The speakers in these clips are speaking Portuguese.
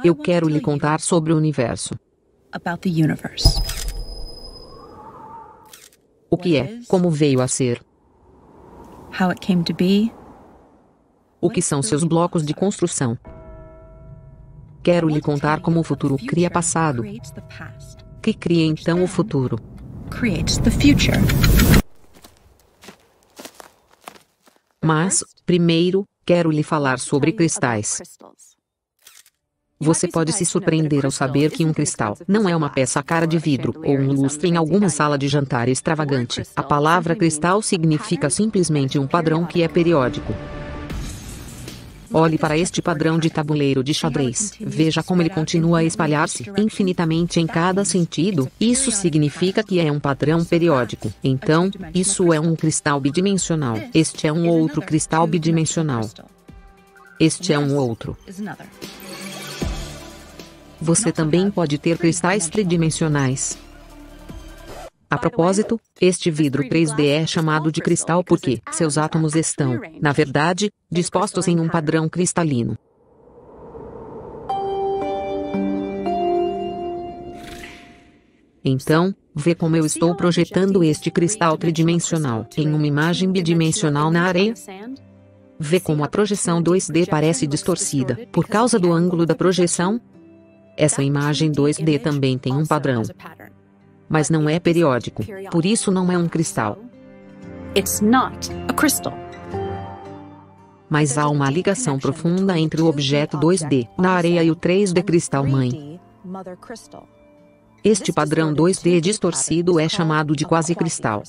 Eu quero lhe contar sobre o universo. O que é, como veio a ser. O que são seus blocos de construção. Quero lhe contar como o futuro cria passado, que cria então o futuro. Mas, primeiro, quero lhe falar sobre cristais. Você pode se surpreender ao saber que um cristal não é uma peça cara de vidro ou um lustre em alguma sala de jantar extravagante. A palavra cristal significa simplesmente um padrão que é periódico. Olhe para este padrão de tabuleiro de xadrez. Veja como ele continua a espalhar-se infinitamente em cada sentido. Isso significa que é um padrão periódico. Então, isso é um cristal bidimensional. Este é um outro cristal bidimensional. Este é um outro. Você também pode ter cristais tridimensionais. A propósito, este vidro 3D é chamado de cristal porque seus átomos estão, na verdade, dispostos em um padrão cristalino. Então, vê como eu estou projetando este cristal tridimensional em uma imagem bidimensional na areia? Vê como a projeção 2D parece distorcida por causa do ângulo da projeção? Essa imagem 2D também tem um padrão. Mas não é periódico, por isso não é um cristal. Mas há uma ligação profunda entre o objeto 2D na areia e o 3D cristal-mãe. Este padrão 2D distorcido é chamado de quasicristal.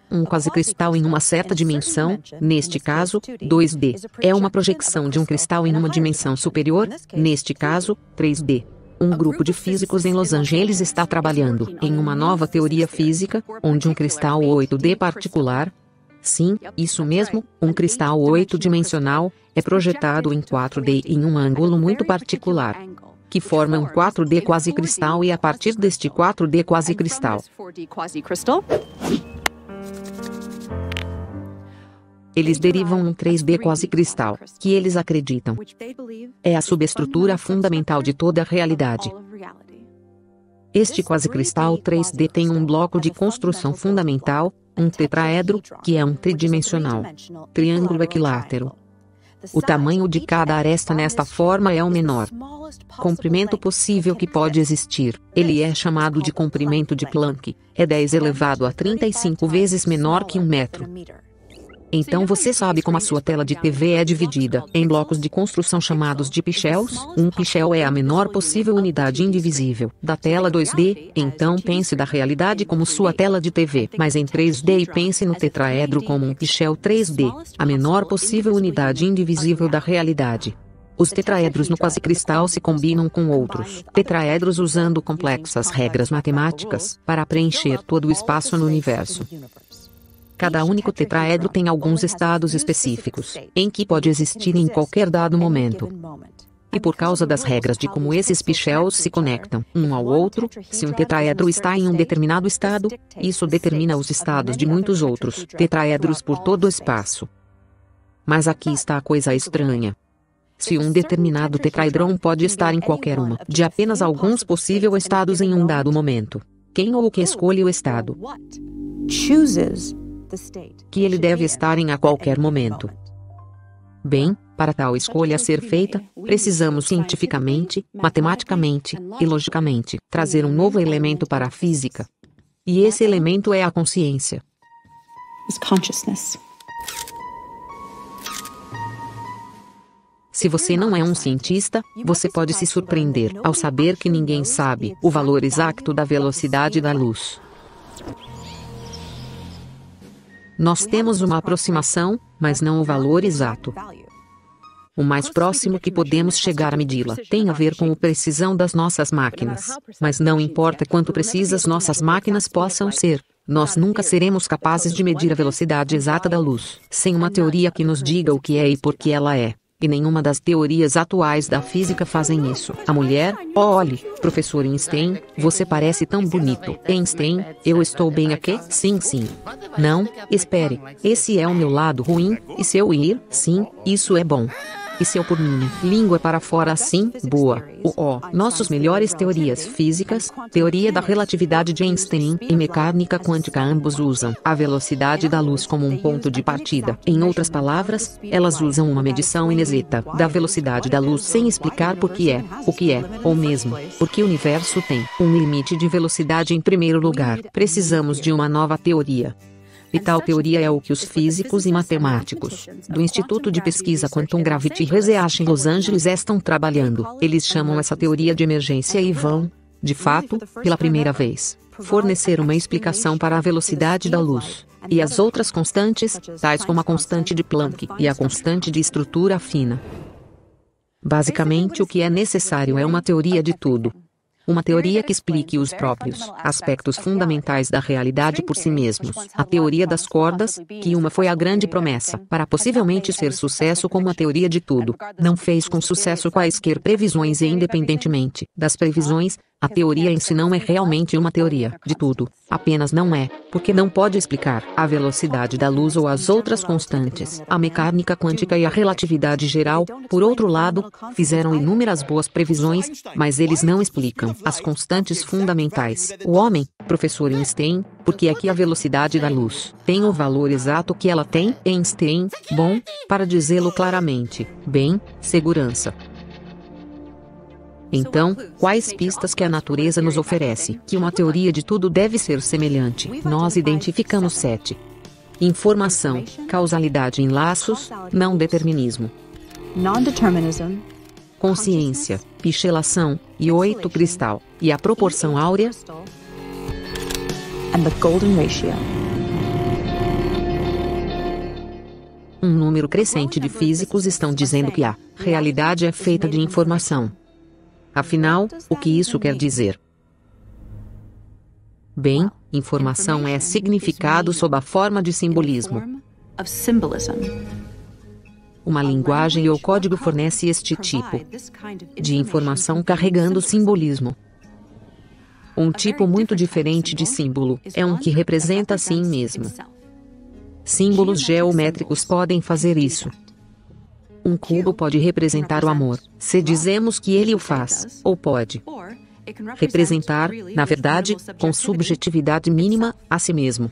Um quasicristal em uma certa dimensão, neste caso, 2D, é uma projeção de um cristal em uma dimensão superior, neste caso, 3D. Um grupo de físicos em Los Angeles está trabalhando em uma nova teoria física, onde um cristal 8D particular, sim, isso mesmo, um cristal 8-dimensional, é projetado em 4D em um ângulo muito particular, que forma um 4D quasicristal e a partir deste 4D quasicristal, eles derivam um 3D quasicristal, que eles acreditam é a subestrutura fundamental de toda a realidade. Este quasicristal 3D tem um bloco de construção fundamental, um tetraedro, que é um tridimensional triângulo equilátero. O tamanho de cada aresta nesta forma é o menor comprimento possível que pode existir. Ele é chamado de comprimento de Planck. É 10 elevado a 35 vezes menor que 1 metro. Então você sabe como a sua tela de TV é dividida em blocos de construção chamados de pixels? Um pixel é a menor possível unidade indivisível da tela 2D, então pense da realidade como sua tela de TV, mas em 3D e pense no tetraedro como um pixel 3D, a menor possível unidade indivisível da realidade. Os tetraedros no quasicristal se combinam com outros tetraedros usando complexas regras matemáticas para preencher todo o espaço no universo. Cada único tetraedro tem alguns estados específicos, em que pode existir em qualquer dado momento. E por causa das regras de como esses pixels se conectam um ao outro, se um tetraedro está em um determinado estado, isso determina os estados de muitos outros tetraedros por todo o espaço. Mas aqui está a coisa estranha. Se um determinado tetraedrão pode estar em qualquer uma de apenas alguns possíveis estados em um dado momento, quem ou o que escolhe o estado que ele deve estar em a qualquer momento? Bem, para tal escolha ser feita, precisamos cientificamente, matematicamente e logicamente trazer um novo elemento para a física. E esse elemento é a consciência. Se você não é um cientista, você pode se surpreender ao saber que ninguém sabe o valor exato da velocidade da luz. Nós temos uma aproximação, mas não o valor exato. O mais próximo que podemos chegar a medi-la tem a ver com a precisão das nossas máquinas. Mas não importa quanto precisas nossas máquinas possam ser, nós nunca seremos capazes de medir a velocidade exata da luz, sem uma teoria que nos diga o que é e por que ela é. E nenhuma das teorias atuais da física fazem isso. A mulher, olhe, professor Einstein, você parece tão bonito. Einstein, eu estou bem aqui? Sim, sim. Não, espere, esse é o meu lado ruim, e se eu ir? Sim, isso é bom. e se eu por minha língua para fora assim, boa, nossos melhores teorias físicas, teoria da relatividade de Einstein e mecânica quântica ambos usam a velocidade da luz como um ponto de partida. Em outras palavras, elas usam uma medição inexata da velocidade da luz sem explicar o que é, ou mesmo, porque o universo tem um limite de velocidade em primeiro lugar. Precisamos de uma nova teoria. E tal teoria é o que os físicos e matemáticos do Instituto de Pesquisa Quantum Gravity Research em Los Angeles estão trabalhando. Eles chamam essa teoria de emergência e vão, de fato, pela primeira vez, fornecer uma explicação para a velocidade da luz e as outras constantes, tais como a constante de Planck e a constante de estrutura fina. Basicamente, o que é necessário é uma teoria de tudo. Uma teoria que explique os próprios aspectos fundamentais da realidade por si mesmos. A teoria das cordas, que uma foi a grande promessa para possivelmente ser sucesso como a teoria de tudo, não fez com sucesso quaisquer previsões e independentemente das previsões, a teoria em si não é realmente uma teoria de tudo. Apenas não é, porque não pode explicar a velocidade da luz ou as outras constantes. A mecânica quântica e a relatividade geral, por outro lado, fizeram inúmeras boas previsões, mas eles não explicam as constantes fundamentais. O homem, professor Einstein, por que é que a velocidade da luz tem o valor exato que ela tem? Einstein, bom, para dizê-lo claramente, bem, segurança. Então, quais pistas que a natureza nos oferece? Que uma teoria de tudo deve ser semelhante. Nós identificamos 7. Informação, causalidade em laços, não determinismo. Consciência, pichelação, e 8 cristal, e a proporção áurea. Um número crescente de físicos estão dizendo que a realidade é feita de informação. Afinal, o que isso quer dizer? Bem, informação é significado sob a forma de simbolismo. Uma linguagem ou código fornece este tipo de informação carregando simbolismo. Um tipo muito diferente de símbolo é um que representa a si mesmo. Símbolos geométricos podem fazer isso. Um cubo pode representar o amor, se dizemos que ele o faz, ou pode representar, na verdade, com subjetividade mínima, a si mesmo.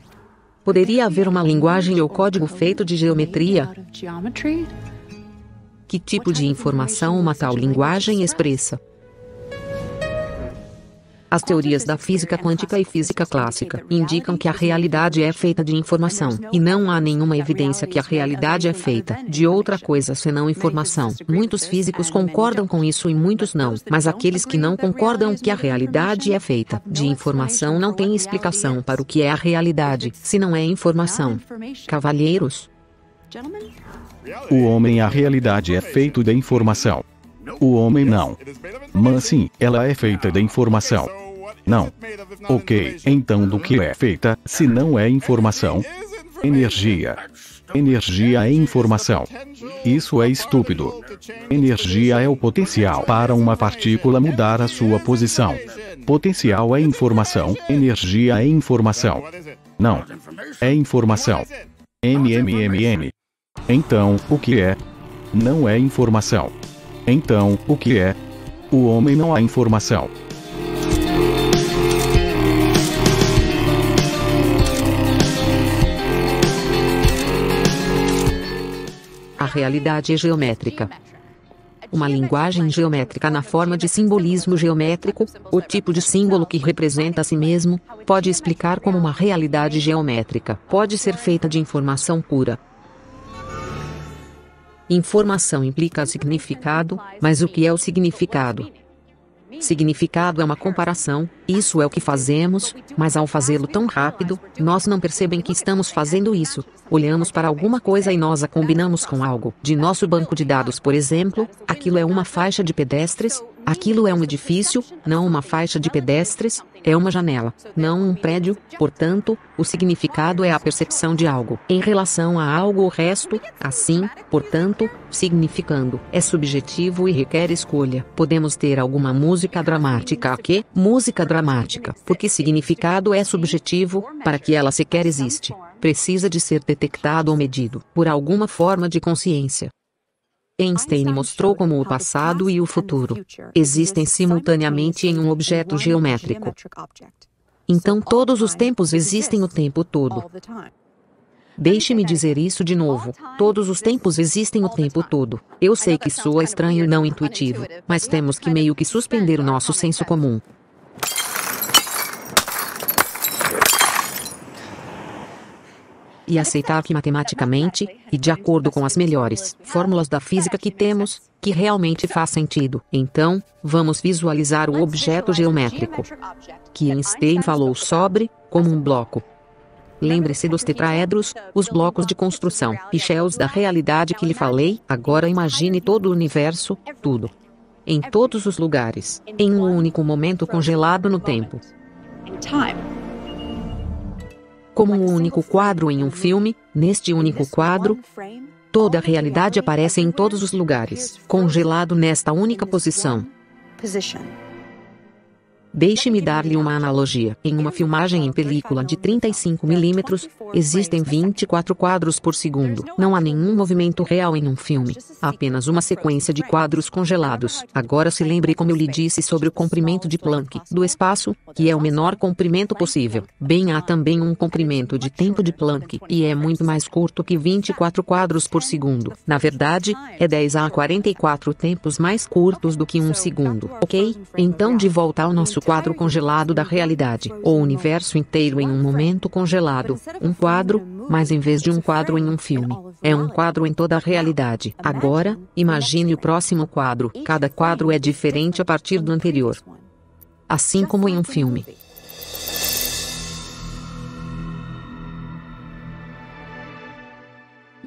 Poderia haver uma linguagem ou código feito de geometria? Que tipo de informação uma tal linguagem expressa? As teorias da física quântica e física clássica indicam que a realidade é feita de informação, e não há nenhuma evidência que a realidade é feita de outra coisa senão informação. Muitos físicos concordam com isso e muitos não, mas aqueles que não concordam que a realidade é feita de informação não têm explicação para o que é a realidade, se não é informação. Cavalheiros? O homem, a realidade é feito de informação. O homem não. Mas sim, ela é feita de informação. Não. Ok, então do que é feita, se não é informação? Energia. Energia é informação. Isso é estúpido. Energia é o potencial para uma partícula mudar a sua posição. Potencial é informação, energia é informação. Não. É informação. MMMM. Então, o que é? Não é informação. Então, o que é? O homem não há informação. A realidade é geométrica. Uma linguagem geométrica na forma de simbolismo geométrico, o tipo de símbolo que representa a si mesmo, pode explicar como uma realidade geométrica pode ser feita de informação pura. Informação implica significado, mas o que é o significado? Significado é uma comparação, isso é o que fazemos, mas ao fazê-lo tão rápido, nós não percebemos que estamos fazendo isso. Olhamos para alguma coisa e nós a combinamos com algo. De nosso banco de dados, por exemplo, aquilo é uma faixa de pedestres, aquilo é um edifício, não uma faixa de pedestres, é uma janela, não um prédio, portanto, o significado é a percepção de algo. Em relação a algo o resto, assim, portanto, significando, é subjetivo e requer escolha. Podemos ter alguma música dramática aqui, música dramática, porque significado é subjetivo, para que ela sequer existe, precisa de ser detectado ou medido por alguma forma de consciência. Einstein mostrou como o passado e o futuro existem simultaneamente em um objeto geométrico. Então todos os tempos existem o tempo todo. Deixe-me dizer isso de novo. Todos os tempos existem o tempo todo. Eu sei que soa estranho e não intuitivo, mas temos que meio que suspender o nosso senso comum. E aceitar que matematicamente, e de acordo com as melhores fórmulas da física que temos, que realmente faz sentido. Então, vamos visualizar o objeto geométrico que Einstein falou sobre, como um bloco. Lembre-se dos tetraedros, os blocos de construção e shells da realidade que lhe falei. Agora imagine todo o universo, tudo. Em todos os lugares, em um único momento congelado no tempo. Como um único quadro em um filme, neste único quadro, toda a realidade aparece em todos os lugares, congelado nesta única posição. Deixe-me dar-lhe uma analogia. Em uma filmagem em película de 35 mm, existem 24 quadros por segundo. Não há nenhum movimento real em um filme. Há apenas uma sequência de quadros congelados. Agora se lembre como eu lhe disse sobre o comprimento de Planck do espaço, que é o menor comprimento possível. Bem, há também um comprimento de tempo de Planck, e é muito mais curto que 24 quadros por segundo. Na verdade, é 10 a 44 tempos mais curtos do que um segundo. Ok? Então de volta ao nosso quadro congelado da realidade. O universo inteiro em um momento congelado. Um quadro, mas em vez de um quadro em um filme, é um quadro em toda a realidade. Agora, imagine o próximo quadro. Cada quadro é diferente a partir do anterior. Assim como em um filme.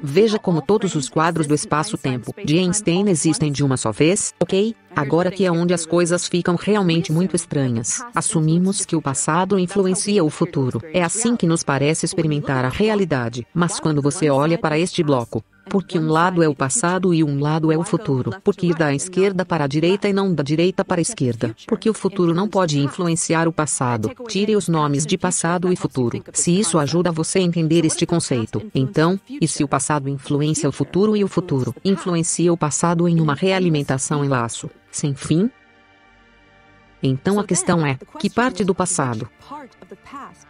Veja como todos os quadros do espaço-tempo de Einstein existem de uma só vez, ok? Agora que é onde as coisas ficam realmente muito estranhas. Assumimos que o passado influencia o futuro. É assim que nos parece experimentar a realidade. Mas quando você olha para este bloco, porque um lado é o passado e um lado é o futuro. Porque ir da esquerda para a direita e não da direita para a esquerda. Porque o futuro não pode influenciar o passado. Tire os nomes de passado e futuro. Se isso ajuda você a entender este conceito, então, e se o passado influencia o futuro e o futuro influencia o passado em uma realimentação em laço sem fim? Então a questão é, que parte do passado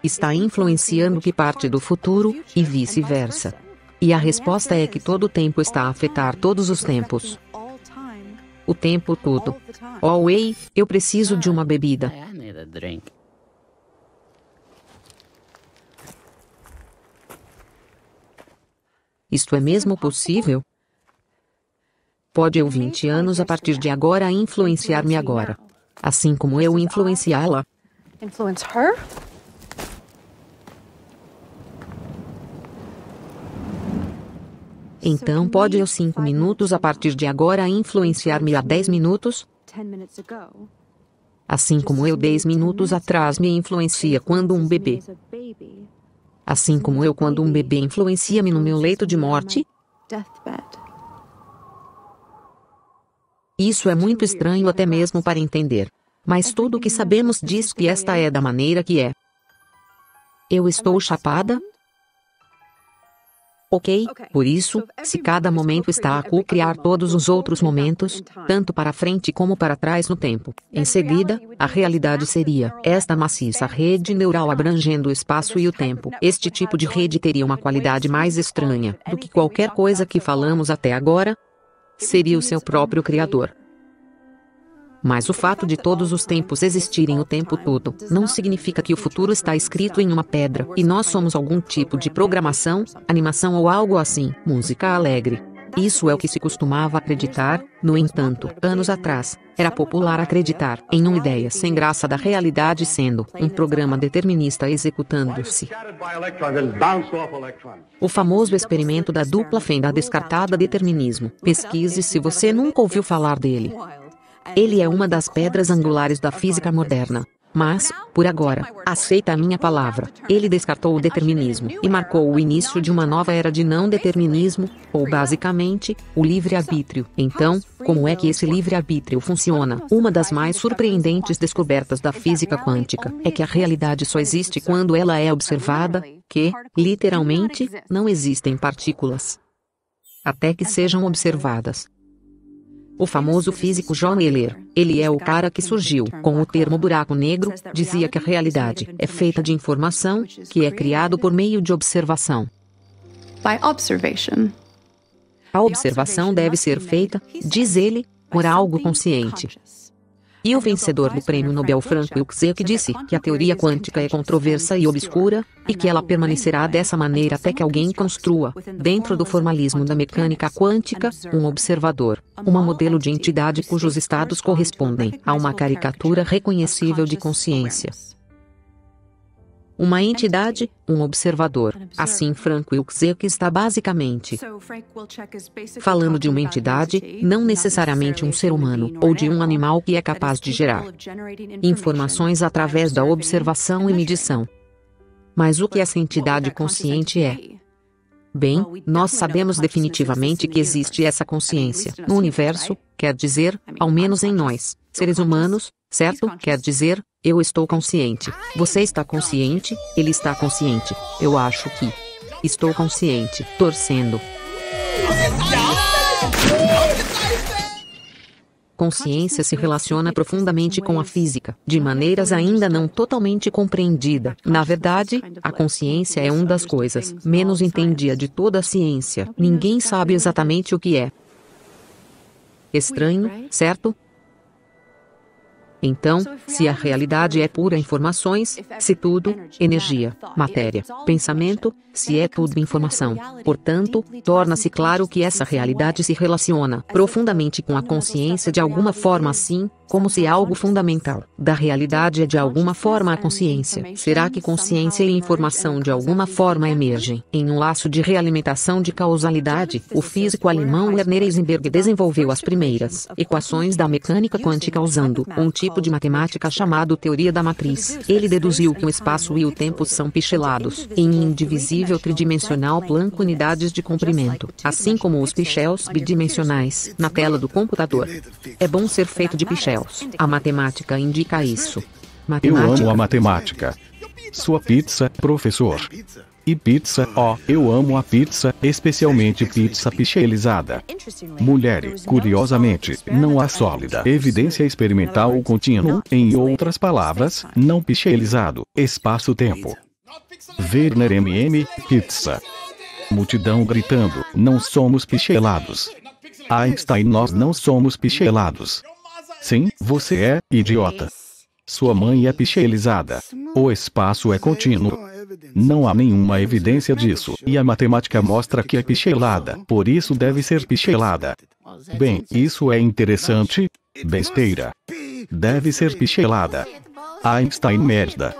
está influenciando que parte do futuro, e vice-versa? E a resposta é que todo o tempo está a afetar todos os tempos. O tempo todo. Oh, ei, eu preciso de uma bebida. Isto é mesmo possível? Pode eu 20 anos a partir de agora influenciar-me agora, assim como eu influenciá-la? Então pode eu 5 minutos a partir de agora influenciar-me há 10 minutos? Assim como eu 10 minutos atrás me influencia quando um bebê. Assim como eu quando um bebê influencia-me no meu leito de morte? Isso é muito estranho até mesmo para entender. Mas tudo o que sabemos diz que esta é da maneira que é. Eu estou chapada? Ok, por isso, se cada momento está a co-criar todos os outros momentos, tanto para frente como para trás no tempo, em seguida, a realidade seria esta maciça rede neural abrangendo o espaço e o tempo. Este tipo de rede teria uma qualidade mais estranha do que qualquer coisa que falamos até agora. Seria o seu próprio criador. Mas o fato de todos os tempos existirem o tempo todo, não significa que o futuro está escrito em uma pedra, e nós somos algum tipo de programação, animação ou algo assim. Música alegre. Isso é o que se costumava acreditar. No entanto, anos atrás, era popular acreditar em uma ideia sem graça da realidade sendo um programa determinista executando-se. O famoso experimento da dupla fenda descartada determinismo. Pesquise se você nunca ouviu falar dele. Ele é uma das pedras angulares da física moderna. Mas, por agora, aceita a minha palavra. Ele descartou o determinismo e marcou o início de uma nova era de não determinismo, ou basicamente, o livre-arbítrio. Então, como é que esse livre-arbítrio funciona? Uma das mais surpreendentes descobertas da física quântica é que a realidade só existe quando ela é observada, que, literalmente, não existem partículas até que sejam observadas. O famoso físico John Wheeler, ele é o cara que surgiu com o termo buraco negro, dizia que a realidade é feita de informação, que é criado por meio de observação. A observação deve ser feita, diz ele, por algo consciente. E o vencedor do prêmio Nobel Frank Wilczek disse que a teoria quântica é controversa e obscura, e que ela permanecerá dessa maneira até que alguém construa, dentro do formalismo da mecânica quântica, um observador, um modelo de entidade cujos estados correspondem a uma caricatura reconhecível de consciência. Uma entidade, um observador. Assim, Frank Wilczek está basicamente falando de uma entidade, não necessariamente um ser humano, ou de um animal que é capaz de gerar informações através da observação e medição. Mas o que essa entidade consciente é? Bem, nós sabemos definitivamente que existe essa consciência no universo, quer dizer, ao menos em nós, seres humanos, certo? Quer dizer, eu estou consciente, você está consciente, ele está consciente, eu acho que estou consciente, torcendo. Consciência se relaciona profundamente com a física, de maneiras ainda não totalmente compreendidas. Na verdade, a consciência é uma das coisas menos entendidas de toda a ciência. Ninguém sabe exatamente o que é. Estranho, certo? Então, se a realidade é pura informações, se tudo, energia, matéria, pensamento, se é tudo informação, portanto, torna-se claro que essa realidade se relaciona profundamente com a consciência de alguma forma assim, como se algo fundamental da realidade é de alguma forma a consciência. Será que consciência e informação de alguma forma emergem em um laço de realimentação de causalidade? O físico alemão Werner Heisenberg desenvolveu as primeiras equações da mecânica quântica usando um tipo de matemática chamado teoria da matriz. Ele deduziu que o espaço e o tempo são pichelados em indivisível tridimensional Planck unidades de comprimento, assim como os pichels bidimensionais na tela do computador. É bom ser feito de pichels. A matemática indica isso. Eu amo a matemática. Sua pizza, professor. E pizza, eu amo a pizza, especialmente pizza pichelizada. Mulheres, curiosamente, não há sólida evidência experimental contínua, em outras palavras, não pichelizado, espaço-tempo. Werner pizza. Multidão gritando, não somos pichelados. Einstein, nós não somos pichelados. Sim, você é, idiota. Sua mãe é pichelizada. O espaço é contínuo. Não há nenhuma evidência disso, e a matemática mostra que é pichelada, por isso deve ser pichelada. Bem, isso é interessante? Besteira. Deve ser pichelada. Einstein merda.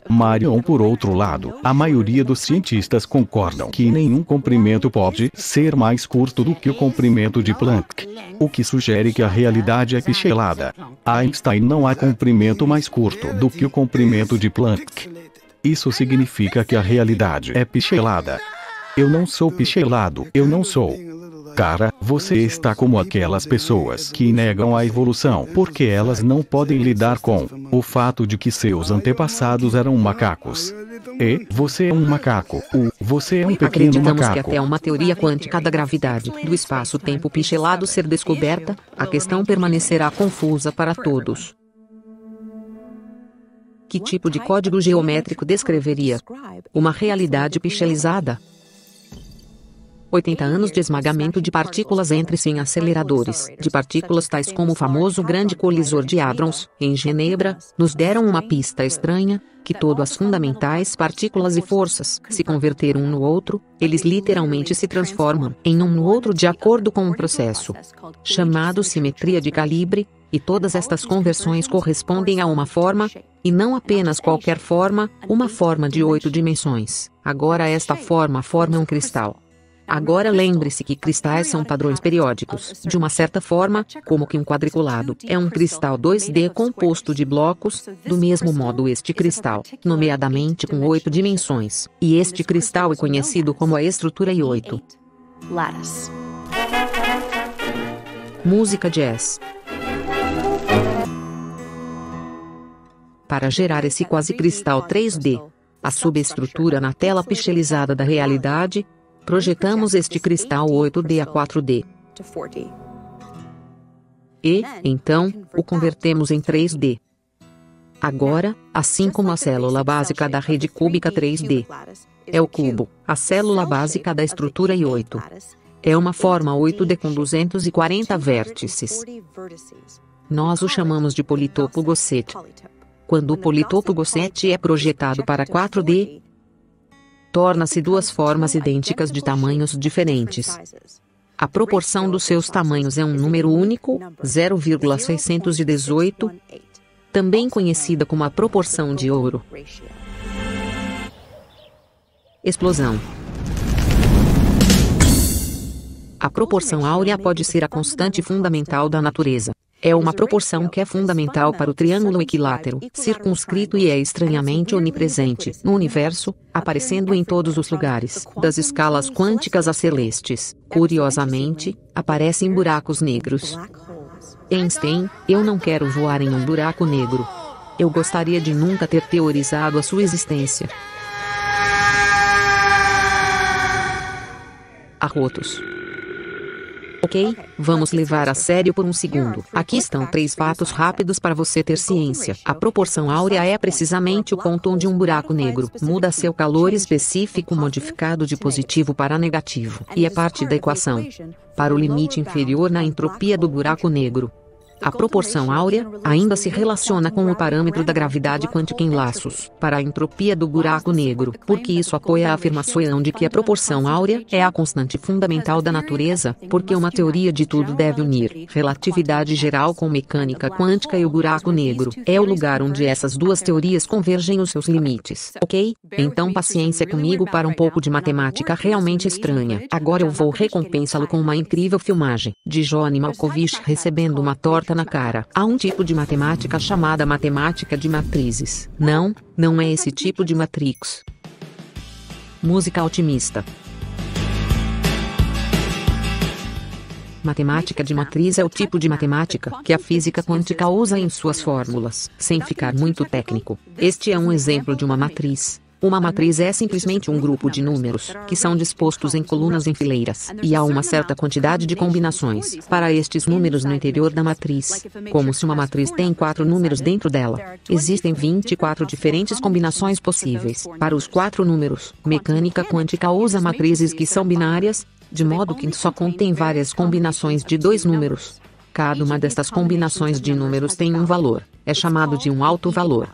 Marion, por outro lado, a maioria dos cientistas concordam que nenhum comprimento pode ser mais curto do que o comprimento de Planck, o que sugere que a realidade é pichelada. Einstein, não há comprimento mais curto do que o comprimento de Planck. Isso significa que a realidade é pichelada. Eu não sou pichelado, eu não sou. Cara, você está como aquelas pessoas que negam a evolução porque elas não podem lidar com o fato de que seus antepassados eram macacos. E você é um macaco. Você é um pequeno Acreditamos macaco. que até uma teoria quântica da gravidade, do espaço-tempo pichelado ser descoberta, a questão permanecerá confusa para todos. Que tipo de código geométrico descreveria uma realidade pichelizada? 80 anos de esmagamento de partículas entre-si em aceleradores de partículas tais como o famoso grande colisor de hadrons, em Genebra, nos deram uma pista estranha, que todas as fundamentais partículas e forças se converteram um no outro, eles literalmente se transformam em um no outro de acordo com um processo chamado simetria de calibre, e todas estas conversões correspondem a uma forma, e não apenas qualquer forma, uma forma de 8 dimensões. Agora esta forma forma um cristal. Agora lembre-se que cristais são padrões periódicos, de uma certa forma, como que um quadriculado é um cristal 2D composto de blocos, do mesmo modo este cristal, nomeadamente com 8 dimensões, e este cristal é conhecido como a estrutura I8. Música jazz. Para gerar esse quase cristal 3D, a subestrutura na tela pixelizada da realidade, projetamos este cristal 8D a 4D. E, então, o convertemos em 3D. Agora, assim como a célula básica da rede cúbica 3D é o cubo, a célula básica da estrutura I8 é uma forma 8D com 240 vértices. Nós o chamamos de politopo Gosset. Quando o politopo Gosset é projetado para 4D, torna-se duas formas idênticas de tamanhos diferentes. A proporção dos seus tamanhos é um número único, 0,618, também conhecida como a proporção de ouro. Explosão. A proporção áurea pode ser a constante fundamental da natureza. É uma proporção que é fundamental para o triângulo equilátero, circunscrito e é estranhamente onipresente no universo, aparecendo em todos os lugares, das escalas quânticas a celestes. Curiosamente, aparece em buracos negros. Einstein, eu não quero voar em um buraco negro. Eu gostaria de nunca ter teorizado a sua existência. Arrotos. Ok, vamos levar a sério por um segundo. Aqui estão 3 fatos rápidos para você ter ciência. A proporção áurea é precisamente o ponto onde um buraco negro muda seu calor específico modificado de positivo para negativo, e é parte da equação para o limite inferior na entropia do buraco negro. A proporção áurea ainda se relaciona com o parâmetro da gravidade quântica em laços para a entropia do buraco negro, porque isso apoia a afirmação de que a proporção áurea é a constante fundamental da natureza, porque uma teoria de tudo deve unir relatividade geral com mecânica quântica e o buraco negro é o lugar onde essas duas teorias convergem os seus limites. Ok? Então paciência comigo para um pouco de matemática realmente estranha. Agora eu vou recompensá-lo com uma incrível filmagem de John Malkovich recebendo uma torta na cara. Há um tipo de matemática chamada matemática de matrizes. Não é esse tipo de matrix. Música otimista. Matemática de matriz é o tipo de matemática que a física quântica usa em suas fórmulas, sem ficar muito técnico. Este é um exemplo de uma matriz. Uma matriz é simplesmente um grupo de números, que são dispostos em colunas em fileiras, e há uma certa quantidade de combinações para estes números no interior da matriz. Como se uma matriz tem 4 números dentro dela. Existem 24 diferentes combinações possíveis para os 4 números. Mecânica quântica usa matrizes que são binárias, de modo que só contém várias combinações de 2 números. Cada uma destas combinações de números tem um valor. É chamado de um alto valor.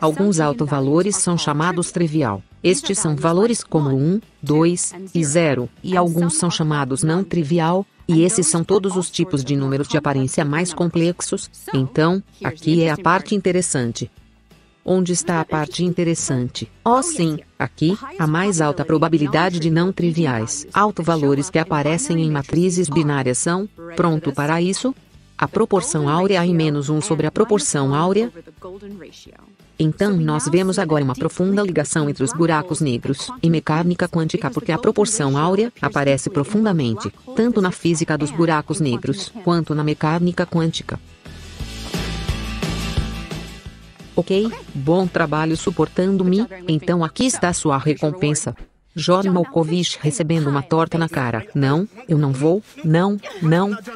Alguns autovalores são chamados trivial. Estes são valores como 1, 2 e 0, e alguns são chamados não trivial, e esses são todos os tipos de números de aparência mais complexos. Então, aqui é a parte interessante. Onde está a parte interessante? Oh sim, aqui, a mais alta probabilidade de não triviais. Autovalores que aparecem em matrizes binárias são, pronto para isso? A proporção áurea em menos 1 sobre a proporção áurea. Então nós vemos agora uma profunda ligação entre os buracos negros e mecânica quântica porque a proporção áurea aparece profundamente, tanto na física dos buracos negros, quanto na mecânica quântica. Ok, bom trabalho suportando-me, então aqui está a sua recompensa. John Malkovich recebendo uma torta na cara. Não, eu não vou, não,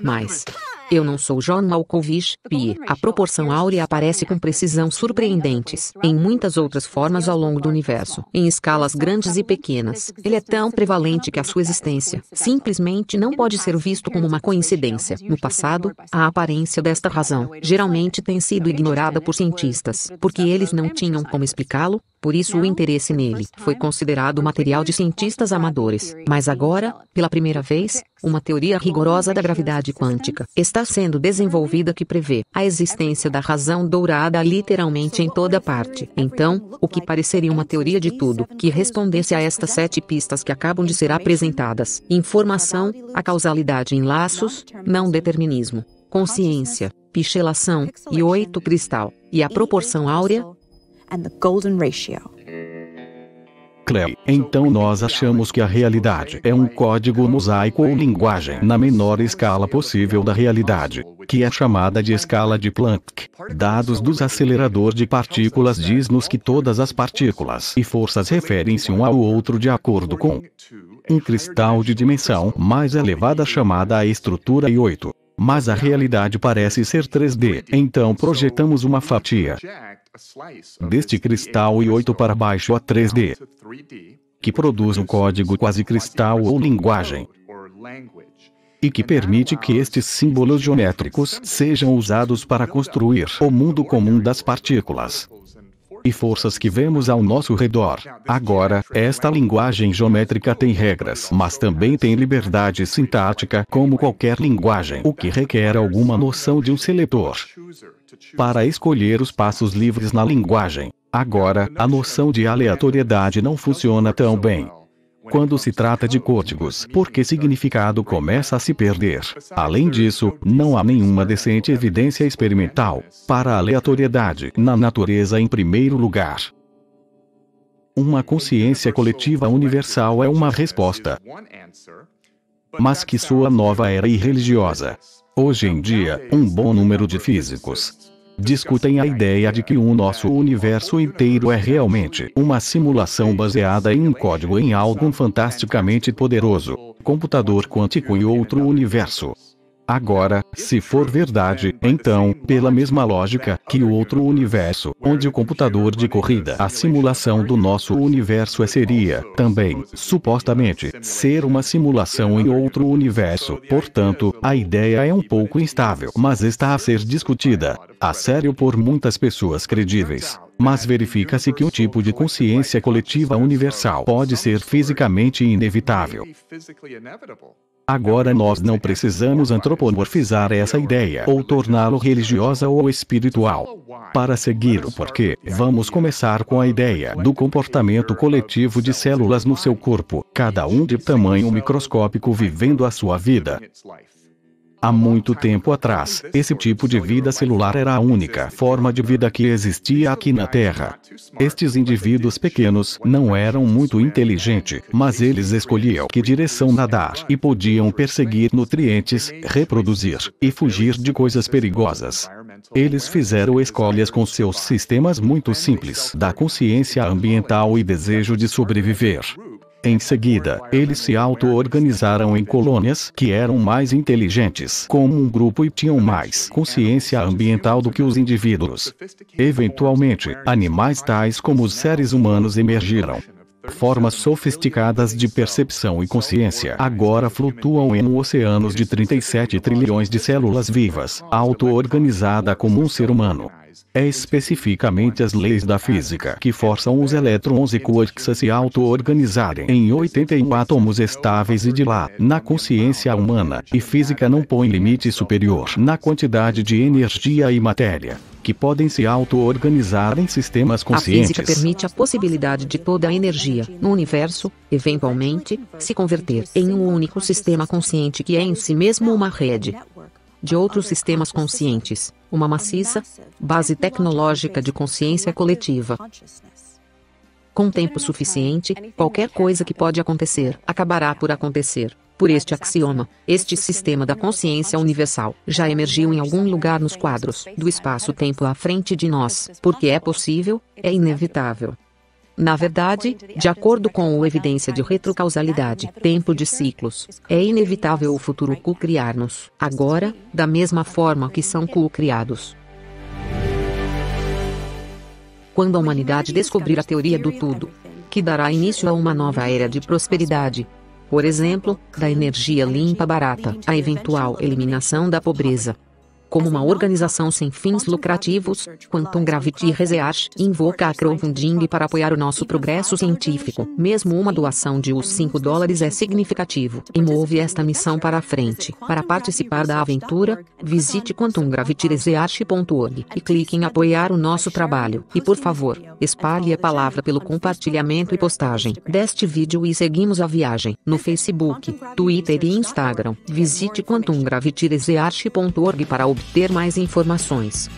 mais. Eu não sou John Malkovich, Pi. A proporção áurea aparece com precisão surpreendentes em muitas outras formas ao longo do universo, em escalas grandes e pequenas. Ele é tão prevalente que a sua existência simplesmente não pode ser visto como uma coincidência. No passado, a aparência desta razão geralmente tem sido ignorada por cientistas, porque eles não tinham como explicá-lo. Por isso o interesse nele foi considerado material de cientistas amadores. Mas agora, pela primeira vez, uma teoria rigorosa da gravidade quântica está sendo desenvolvida que prevê a existência da razão dourada literalmente em toda parte. Então, o que pareceria uma teoria de tudo, que respondesse a estas 7 pistas que acabam de ser apresentadas: informação, a causalidade em laços, não determinismo, consciência, pixelação, e 8 cristal, e a proporção áurea, and the golden ratio. Claire, então nós achamos que a realidade é um código mosaico ou linguagem na menor escala possível da realidade, que é chamada de escala de Planck. Dados do acelerador de partículas diz-nos que todas as partículas e forças referem-se um ao outro de acordo com um cristal de dimensão mais elevada chamada a estrutura I8. Mas a realidade parece ser 3D, então projetamos uma fatia deste cristal I8 para baixo a 3D, que produz um código quase-cristal ou linguagem, e que permite que estes símbolos geométricos sejam usados para construir o mundo comum das partículas e forças que vemos ao nosso redor. Agora, esta linguagem geométrica tem regras, mas também tem liberdade sintática, como qualquer linguagem, o que requer alguma noção de um seletor para escolher os passos livres na linguagem. Agora, a noção de aleatoriedade não funciona tão bem quando se trata de códigos, porque significado começa a se perder. Além disso, não há nenhuma decente evidência experimental para a aleatoriedade na natureza em primeiro lugar. Uma consciência coletiva universal é uma resposta, mas que soa nova era e religiosa. Hoje em dia, um bom número de físicos discutem a ideia de que o nosso universo inteiro é realmente uma simulação baseada em um código em algo fantasticamente poderoso, computador quântico e outro universo. Agora, se for verdade, então, pela mesma lógica que o outro universo, onde o computador de corrida, a simulação do nosso universo seria, também, supostamente, ser uma simulação em outro universo. Portanto, a ideia é um pouco instável, mas está a ser discutida a sério por muitas pessoas credíveis. Mas verifica-se que um tipo de consciência coletiva universal pode ser fisicamente inevitável. Agora nós não precisamos antropomorfizar essa ideia ou torná-lo religiosa ou espiritual para segui-lo, porque vamos começar com a ideia do comportamento coletivo de células no seu corpo, cada um de tamanho microscópico vivendo a sua vida. Há muito tempo atrás, esse tipo de vida celular era a única forma de vida que existia aqui na Terra. Estes indivíduos pequenos não eram muito inteligentes, mas eles escolhiam que direção nadar e podiam perseguir nutrientes, reproduzir e fugir de coisas perigosas. Eles fizeram escolhas com seus sistemas muito simples da consciência ambiental e desejo de sobreviver. Em seguida, eles se auto-organizaram em colônias que eram mais inteligentes como um grupo e tinham mais consciência ambiental do que os indivíduos. Eventualmente, animais tais como os seres humanos emergiram. Formas sofisticadas de percepção e consciência agora flutuam em oceanos de 37 trilhões de células vivas, auto-organizada como um ser humano. É especificamente as leis da física que forçam os elétrons e quarks a se auto-organizarem em 81 átomos estáveis e de lá, na consciência humana, e física não põe limite superior na quantidade de energia e matéria que podem se auto-organizar em sistemas conscientes. A física permite a possibilidade de toda a energia no universo, eventualmente, se converter em um único sistema consciente que é em si mesmo uma rede de outros sistemas conscientes, uma maciça base tecnológica de consciência coletiva. Com tempo suficiente, qualquer coisa que pode acontecer, acabará por acontecer. Por este axioma, este sistema da consciência universal já emergiu em algum lugar nos quadros do espaço-tempo à frente de nós, porque é possível, é inevitável. Na verdade, de acordo com a evidência de retrocausalidade, tempo de ciclos, é inevitável o futuro co-criar-nos, agora, da mesma forma que são co-criados. Quando a humanidade descobrir a teoria do tudo, que dará início a uma nova era de prosperidade, por exemplo, da energia limpa barata, a eventual eliminação da pobreza. Como uma organização sem fins lucrativos, Quantum Gravity Research invoca a crowdfunding para apoiar o nosso progresso científico. Mesmo uma doação de US$ 5 é significativo e move esta missão para a frente. Para participar da aventura, visite quantumgravityresearch.org e clique em apoiar o nosso trabalho. E por favor, espalhe a palavra pelo compartilhamento e postagem deste vídeo e seguimos a viagem no Facebook, Twitter e Instagram. Visite quantumgravityresearch.org para obter mais informações.